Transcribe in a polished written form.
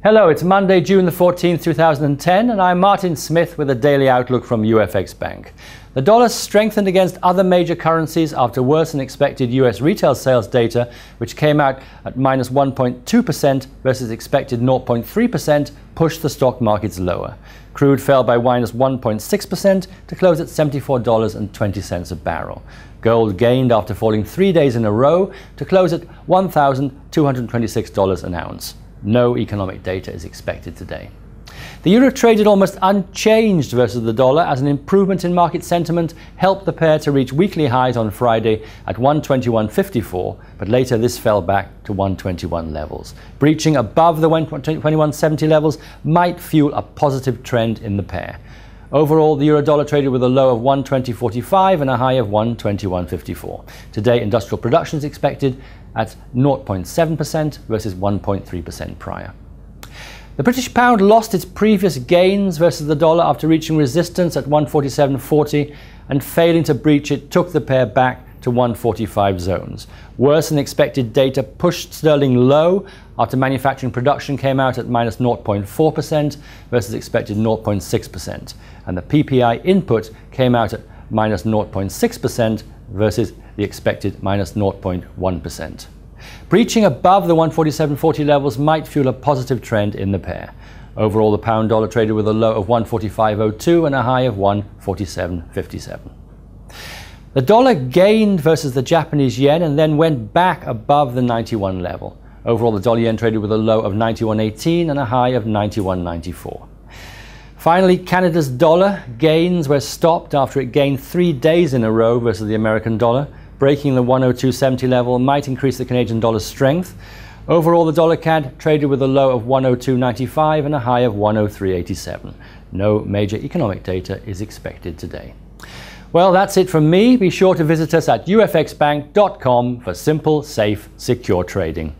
Hello, it's Monday, June the 14th, 2010, and I'm Martin Smith with a daily outlook from UFXBank. The dollar strengthened against other major currencies after worse than expected US retail sales data, which came out at minus 1.2% versus expected 0.3%, pushed the stock markets lower. Crude fell by minus 1.6% to close at $74.20 a barrel. Gold gained after falling 3 days in a row to close at $1,226 an ounce. No economic data is expected today. The euro traded almost unchanged versus the dollar as an improvement in market sentiment helped the pair to reach weekly highs on Friday at 121.54, but later this fell back to 121 levels. Breaching above the 121.70 levels might fuel a positive trend in the pair. Overall, the euro-dollar traded with a low of 120.45 and a high of 121.54. Today, industrial production is expected at 0.7% versus 1.3% prior. The British pound lost its previous gains versus the dollar after reaching resistance at 147.40 and failing to breach it took the pair back to 145 zones. Worse than expected data pushed sterling low after manufacturing production came out at minus 0.4% versus expected 0.6%, and the PPI input came out at minus 0.6% versus the expected minus 0.1%. Breaching above the 147.40 levels might fuel a positive trend in the pair. Overall, the pound dollar traded with a low of 145.02 and a high of 147.57. The dollar gained versus the Japanese yen and then went back above the 91 level. Overall, the dollar yen traded with a low of 91.18 and a high of 91.94. Finally, Canada's dollar gains were stopped after it gained 3 days in a row versus the American dollar. Breaking the 102.70 level might increase the Canadian dollar's strength. Overall, the dollar CAD traded with a low of 102.95 and a high of 103.87. No major economic data is expected today. Well, that's it from me. Be sure to visit us at UFXBank.com for simple, safe, secure trading.